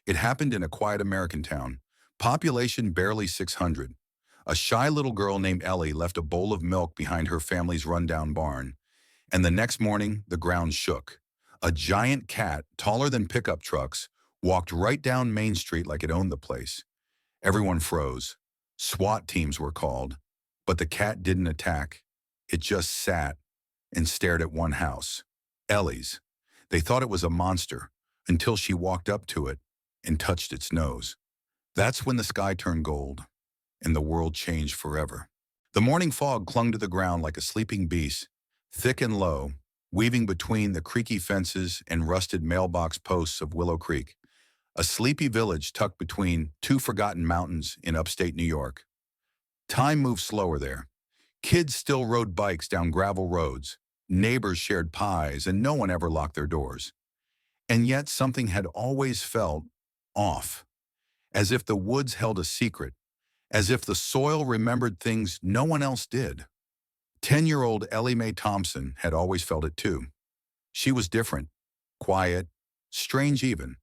It happened in a quiet American town, population barely 600. A shy little girl named Ellie left a bowl of milk behind her family's rundown barn, and the next morning the ground shook. A giant cat, taller than pickup trucks, walked right down Main Street like it owned the place. Everyone froze. SWAT teams were called, but the cat didn't attack. It just sat and stared at one house, Ellie's. They thought it was a monster until she walked up to it and touched its nose. That's when the sky turned gold and the world changed forever. The morning fog clung to the ground like a sleeping beast, thick and low, weaving between the creaky fences and rusted mailbox posts of Willow Creek, a sleepy village tucked between two forgotten mountains in upstate New York. Time moved slower there. Kids still rode bikes down gravel roads, neighbors shared pies, and no one ever locked their doors. And yet something had always felt off, as if the woods held a secret, as if the soil remembered things no one else did. 10-year-old Ellie Mae Thompson had always felt it too. She was different, quiet, strange even.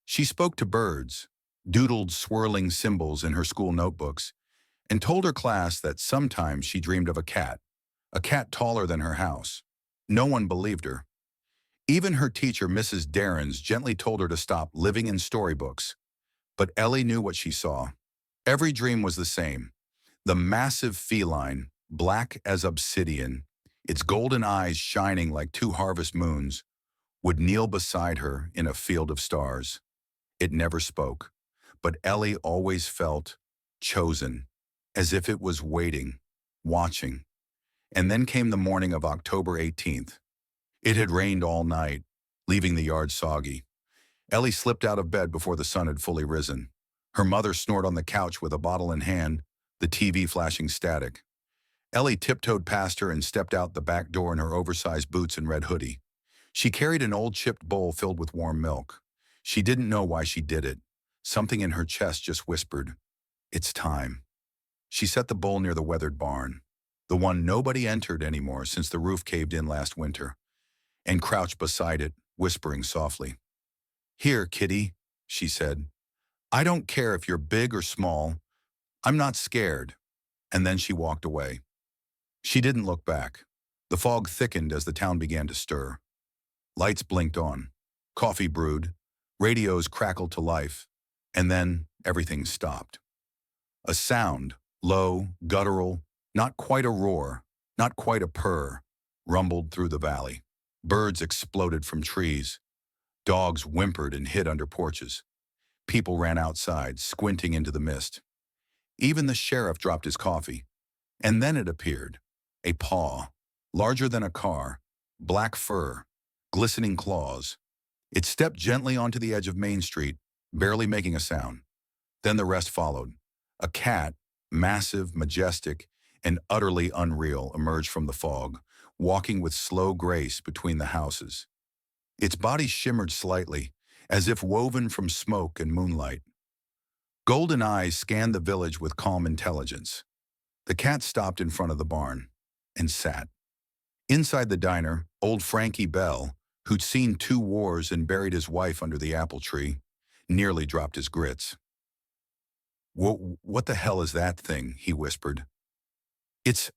She spoke to birds, doodled swirling symbols in her school notebooks, and told her class that sometimes she dreamed of a cat taller than her house. No one believed her. Even her teacher, Mrs. Darrens, gently told her to stop living in storybooks. But Ellie knew what she saw. Every dream was the same. The massive feline, black as obsidian, its golden eyes shining like two harvest moons, would kneel beside her in a field of stars. It never spoke, but Ellie always felt chosen, as if it was waiting, watching. And then came the morning of October 18th. It had rained all night, leaving the yard soggy. Ellie slipped out of bed before the sun had fully risen. Her mother snored on the couch with a bottle in hand, the TV flashing static. Ellie tiptoed past her and stepped out the back door in her oversized boots and red hoodie. She carried an old chipped bowl filled with warm milk. She didn't know why she did it. Something in her chest just whispered, "It's time." She set the bowl near the weathered barn, the one nobody entered anymore since the roof caved in last winter, and crouched beside it, whispering softly. "Here, kitty," she said. "I don't care if you're big or small. I'm not scared." And then she walked away. She didn't look back. The fog thickened as the town began to stir. Lights blinked on. Coffee brewed. Radios crackled to life. And then everything stopped. A sound, low, guttural, not quite a roar, not quite a purr, rumbled through the valley. Birds exploded from trees. Dogs whimpered and hid under porches. People ran outside, squinting into the mist. Even the sheriff dropped his coffee. And then it appeared. A paw, larger than a car, black fur, glistening claws. It stepped gently onto the edge of Main Street, barely making a sound. Then the rest followed. A cat, massive, majestic, and utterly unreal, emerged from the fog, walking with slow grace between the houses. Its body shimmered slightly, as if woven from smoke and moonlight. Golden eyes scanned the village with calm intelligence. The cat stopped in front of the barn and sat. Inside the diner, old Frankie Bell, who'd seen 2 wars and buried his wife under the apple tree, nearly dropped his grits. What the hell is that thing?" he whispered. It's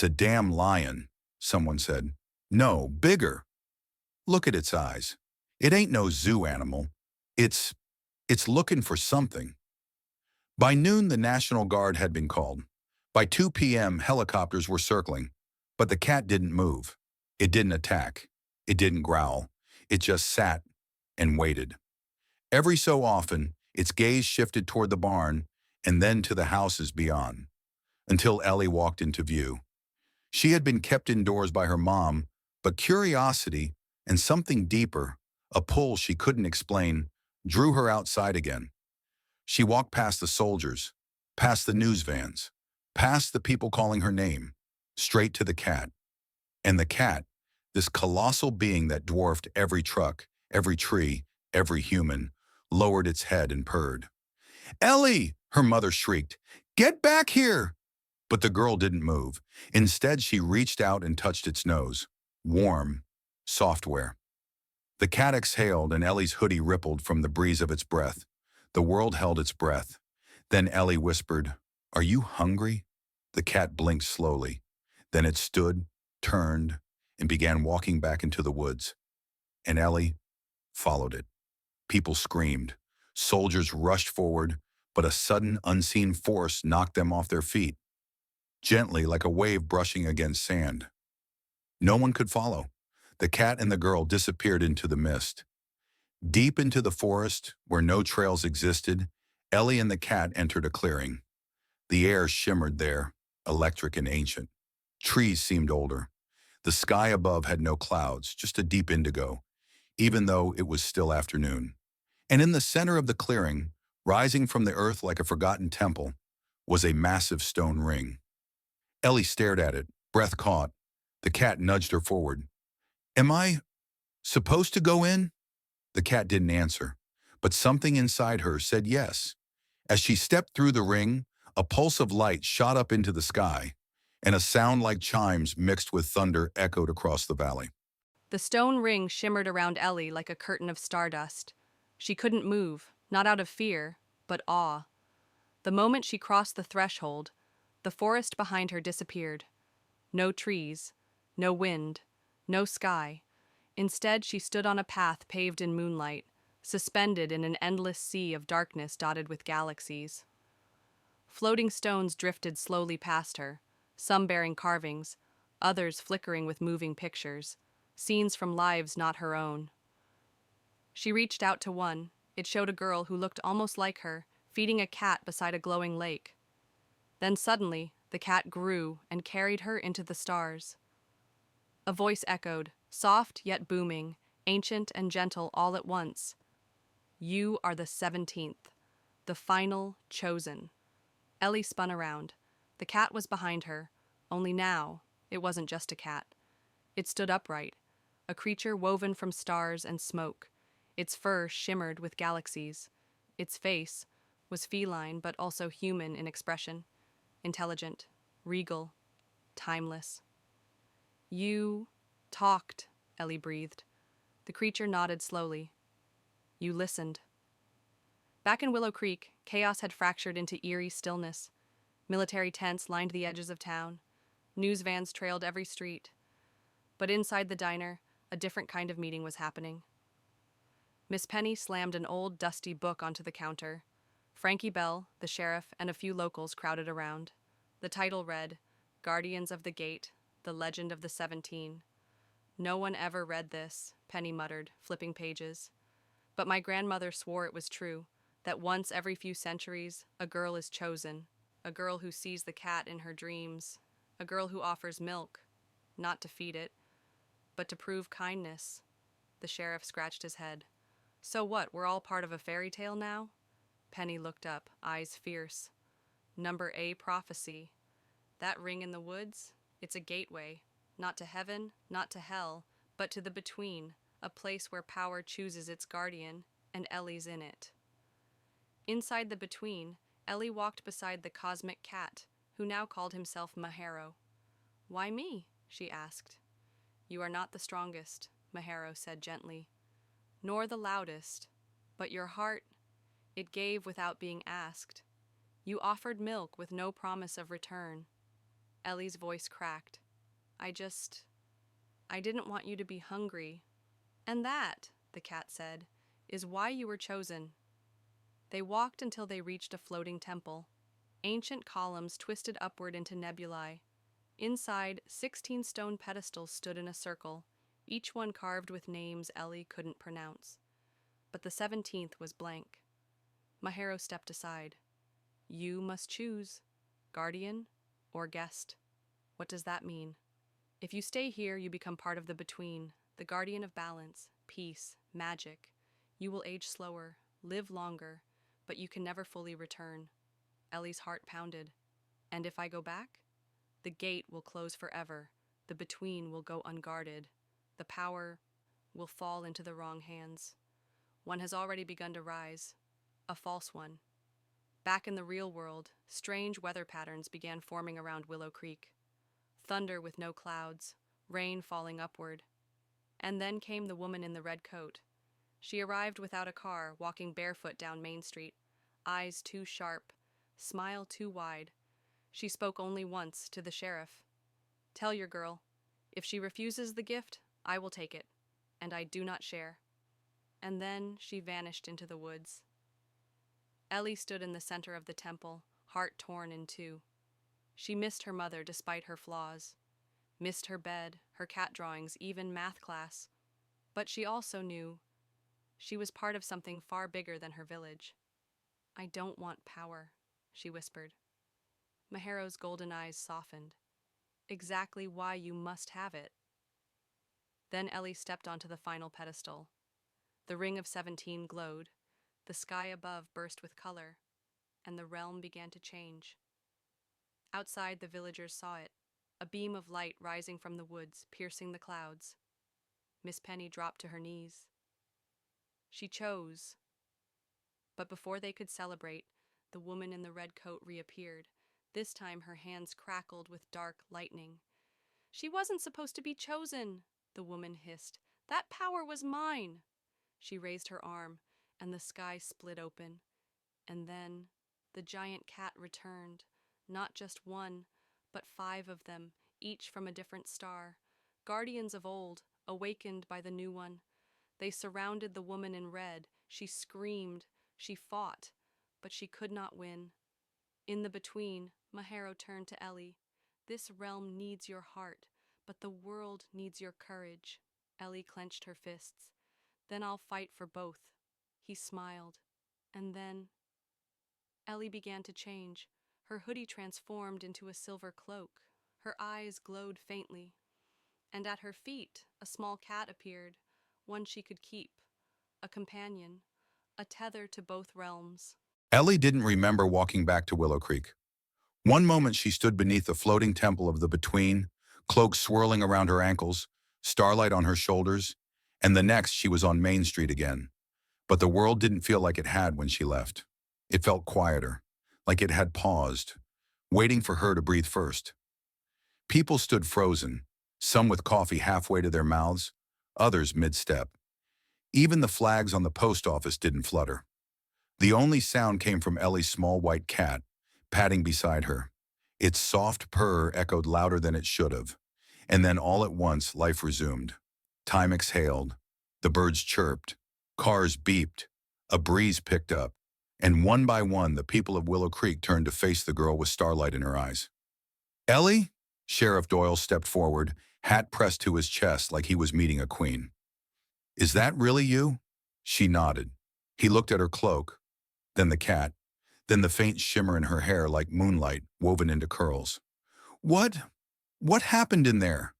a damn lion," someone said. "No, bigger. Look at its eyes. It ain't no zoo animal. It's looking for something." By noon, the National Guard had been called. By 2 p.m., helicopters were circling, but the cat didn't move. It didn't attack. It didn't growl. It just sat and waited. Every so often, its gaze shifted toward the barn and then to the houses beyond, until Ellie walked into view. She had been kept indoors by her mom, but curiosity and something deeper, a pull she couldn't explain, drew her outside again. She walked past the soldiers, past the news vans, past the people calling her name, straight to the cat. And the cat, this colossal being that dwarfed every truck, every tree, every human, lowered its head and purred. "Ellie!" her mother shrieked. "Get back here!" But the girl didn't move. Instead, she reached out and touched its nose. Warm, software. The cat exhaled and Ellie's hoodie rippled from the breeze of its breath. The world held its breath. Then Ellie whispered, "Are you hungry?" The cat blinked slowly. Then it stood, turned, and began walking back into the woods. And Ellie followed it. People screamed. Soldiers rushed forward, but a sudden, unseen force knocked them off their feet, gently like a wave brushing against sand. No one could follow. The cat and the girl disappeared into the mist. Deep into the forest, where no trails existed, Ellie and the cat entered a clearing. The air shimmered there, electric and ancient. Trees seemed older. The sky above had no clouds, just a deep indigo, even though it was still afternoon. And in the center of the clearing, rising from the earth like a forgotten temple, was a massive stone ring. Ellie stared at it, breath caught. The cat nudged her forward. "Am I supposed to go in?" The cat didn't answer, but something inside her said yes. As she stepped through the ring, a pulse of light shot up into the sky, and a sound like chimes mixed with thunder echoed across the valley. The stone ring shimmered around Ellie like a curtain of stardust. She couldn't move, not out of fear, but awe. The moment she crossed the threshold, the forest behind her disappeared. No trees, no wind, no sky. Instead, she stood on a path paved in moonlight, suspended in an endless sea of darkness dotted with galaxies. Floating stones drifted slowly past her, some bearing carvings, others flickering with moving pictures, scenes from lives not her own. She reached out to one. It showed a girl who looked almost like her, feeding a cat beside a glowing lake. Then suddenly, the cat grew and carried her into the stars. A voice echoed, soft yet booming, ancient and gentle all at once. "You are the 17th, the final chosen." Ellie spun around. The cat was behind her, only now it wasn't just a cat. It stood upright, a creature woven from stars and smoke. Its fur shimmered with galaxies. Its face was feline but also human in expression, intelligent, regal, timeless. "You talked," Ellie breathed. The creature nodded slowly. "You listened." Back in Willow Creek, chaos had fractured into eerie stillness. Military tents lined the edges of town. News vans trailed every street. But inside the diner, a different kind of meeting was happening. Miss Penny slammed an old, dusty book onto the counter. Frankie Bell, the sheriff, and a few locals crowded around. The title read, "Guardians of the Gate, The Legend of the 17." "No one ever read this," Penny muttered, flipping pages. "But my grandmother swore it was true, that once every few centuries, a girl is chosen, a girl who sees the cat in her dreams, a girl who offers milk, not to feed it, but to prove kindness." The sheriff scratched his head. "So what, we're all part of a fairy tale now?" Penny looked up, eyes fierce. "Number A prophecy. That ring in the woods, it's a gateway, not to heaven, not to hell, but to the between, a place where power chooses its guardian, and Ellie's in it." Inside the between, Ellie walked beside the cosmic cat, who now called himself Maharo. "Why me?" she asked. "You are not the strongest," Maharo said gently, "nor the loudest, but your heart, it gave without being asked. You offered milk with no promise of return." Ellie's voice cracked. I didn't want you to be hungry. "And that," the cat said, "is why you were chosen." They walked until they reached a floating temple. Ancient columns twisted upward into nebulae. Inside, 16 stone pedestals stood in a circle, each one carved with names Ellie couldn't pronounce. But the 17th was blank. Maharo stepped aside. "You must choose, guardian or guest." "What does that mean?" "If you stay here, you become part of the between, the guardian of balance, peace, magic. You will age slower, live longer, but you can never fully return." Ellie's heart pounded. "And if I go back?" "The gate will close forever. The between will go unguarded. The power will fall into the wrong hands. One has already begun to rise. A false one." Back in the real world, strange weather patterns began forming around Willow Creek. Thunder with no clouds, rain falling upward. And then came the woman in the red coat. She arrived without a car, walking barefoot down Main Street, eyes too sharp, smile too wide. She spoke only once to the sheriff. "Tell your girl, if she refuses the gift, I will take it, and I do not share." And then she vanished into the woods. Ellie stood in the center of the temple, heart torn in two. She missed her mother despite her flaws, missed her bed, her cat drawings, even math class. But she also knew she was part of something far bigger than her village. "I don't want power," she whispered. Mahero's golden eyes softened. "Exactly why you must have it." Then Ellie stepped onto the final pedestal. The ring of 17 glowed, the sky above burst with color, and the realm began to change. Outside, the villagers saw it, a beam of light rising from the woods, piercing the clouds. Miss Penny dropped to her knees. She chose. But before they could celebrate, the woman in the red coat reappeared. This time her hands crackled with dark lightning. "She wasn't supposed to be chosen," the woman hissed. "That power was mine." She raised her arm, and the sky split open. And then the giant cat returned, not just one, but 5 of them, each from a different star, guardians of old, awakened by the new one. They surrounded the woman in red. She screamed, she fought, but she could not win. In the between, Mahero turned to Ellie. "This realm needs your heart, but the world needs your courage." Ellie clenched her fists. "Then I'll fight for both." He smiled. And then Ellie began to change. Her hoodie transformed into a silver cloak. Her eyes glowed faintly. And at her feet, a small cat appeared, one she could keep, a companion, a tether to both realms. Ellie didn't remember walking back to Willow Creek. One moment she stood beneath the floating temple of the Between, cloak swirling around her ankles, starlight on her shoulders, and the next she was on Main Street again. But the world didn't feel like it had when she left. It felt quieter, like it had paused, waiting for her to breathe first. People stood frozen, some with coffee halfway to their mouths, others mid-step. Even the flags on the post office didn't flutter. The only sound came from Ellie's small white cat, padding beside her. Its soft purr echoed louder than it should have. And then all at once, life resumed. Time exhaled. The birds chirped. Cars beeped. A breeze picked up. And one by one, the people of Willow Creek turned to face the girl with starlight in her eyes. "Ellie?" Sheriff Doyle stepped forward, hat pressed to his chest like he was meeting a queen. "Is that really you?" She nodded. He looked at her cloak, then the cat, then the faint shimmer in her hair like moonlight woven into curls. What happened in there?"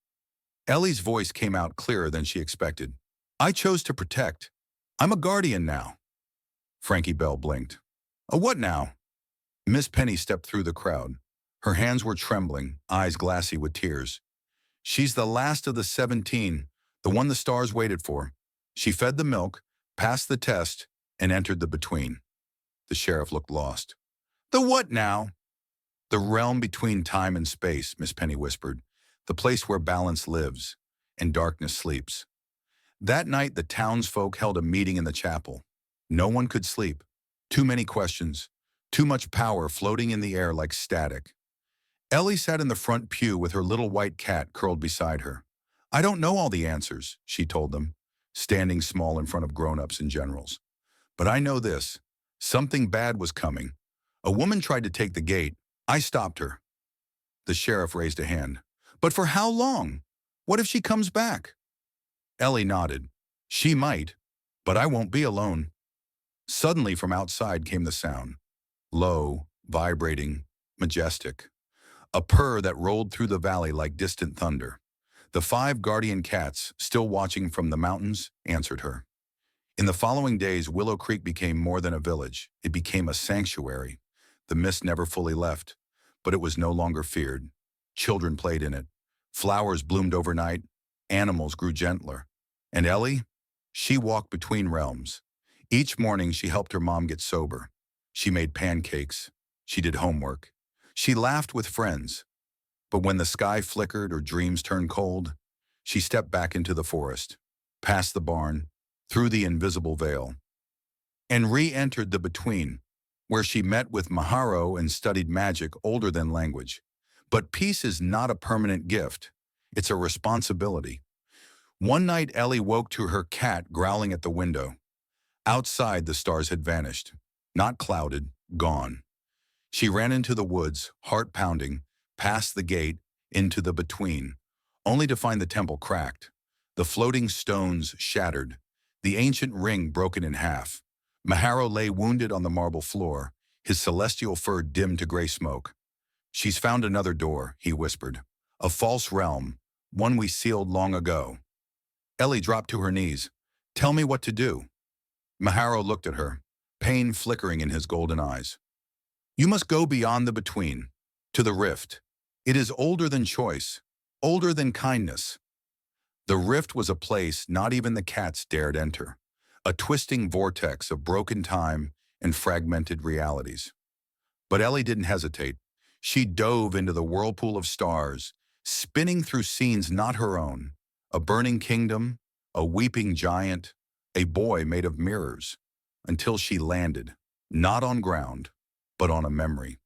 Ellie's voice came out clearer than she expected. "I chose to protect. I'm a guardian now." Frankie Bell blinked. "A what now?" Miss Penny stepped through the crowd. Her hands were trembling, eyes glassy with tears. "She's the last of the 17, the one the stars waited for. She fed the milk, passed the test, and entered the Between." The sheriff looked lost. "The what now?" "The realm between time and space," Miss Penny whispered. "The place where balance lives and darkness sleeps." That night, the townsfolk held a meeting in the chapel. No one could sleep. Too many questions. Too much power floating in the air like static. Ellie sat in the front pew with her little white cat curled beside her. "I don't know all the answers," she told them, standing small in front of grown-ups and generals. "But I know this. Something bad was coming. A woman tried to take the gate. I stopped her." The sheriff raised a hand. "But for how long? What if she comes back?" Ellie nodded. "She might, but I won't be alone." Suddenly from outside came the sound. Low, vibrating, majestic. A purr that rolled through the valley like distant thunder. The 5 guardian cats, still watching from the mountains, answered her. In the following days, Willow Creek became more than a village. It became a sanctuary. The mist never fully left, but it was no longer feared. Children played in it. Flowers bloomed overnight. Animals grew gentler. And Ellie? She walked between realms. Each morning, she helped her mom get sober. She made pancakes. She did homework. She laughed with friends. But when the sky flickered or dreams turned cold, she stepped back into the forest. past the barn, through the invisible veil, and re-entered the between, where she met with Maharo and studied magic older than language. But peace is not a permanent gift. It's a responsibility. One night Ellie woke to her cat growling at the window. Outside, the stars had vanished. Not clouded, gone. She ran into the woods, heart pounding, past the gate, into the between, only to find the temple cracked, the floating stones shattered, the ancient ring broken in half. Maharo lay wounded on the marble floor, his celestial fur dimmed to gray smoke. "She's found another door," he whispered. "A false realm, one we sealed long ago." Ellie dropped to her knees. "Tell me what to do." Maharo looked at her, pain flickering in his golden eyes. "You must go beyond the between, to the rift. It is older than choice, older than kindness." The rift was a place not even the cats dared enter, a twisting vortex of broken time and fragmented realities. But Ellie didn't hesitate. She dove into the whirlpool of stars, spinning through scenes not her own, a burning kingdom, a weeping giant, a boy made of mirrors, until she landed, not on ground, but on a memory.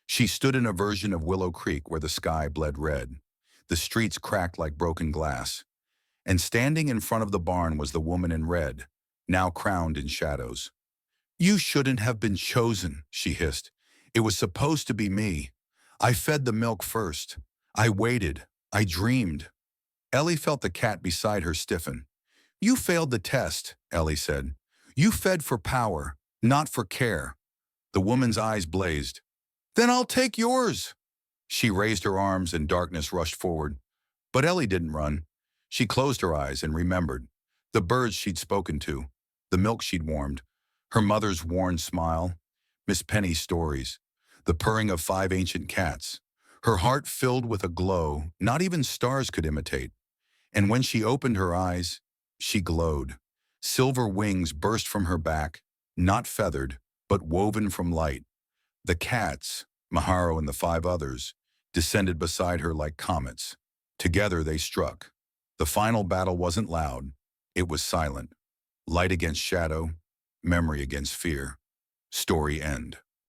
She stood in a version of Willow Creek where the sky bled red, the streets cracked like broken glass, and standing in front of the barn was the woman in red, now crowned in shadows. "You shouldn't have been chosen," she hissed. "It was supposed to be me. I fed the milk first. I waited. I dreamed." Ellie felt the cat beside her stiffen. "You failed the test," Ellie said. "You fed for power, not for care." The woman's eyes blazed. "Then I'll take yours." She raised her arms and darkness rushed forward. But Ellie didn't run. She closed her eyes and remembered. The birds she'd spoken to, the milk she'd warmed, her mother's worn smile, Miss Penny's stories, the purring of 5 ancient cats. Her heart filled with a glow not even stars could imitate. And when she opened her eyes, she glowed. Silver wings burst from her back, not feathered, but woven from light. The cats, Maharo and the 5 others, descended beside her like comets. Together they struck. The final battle wasn't loud. It was silent. Light against shadow, memory against fear. Story end.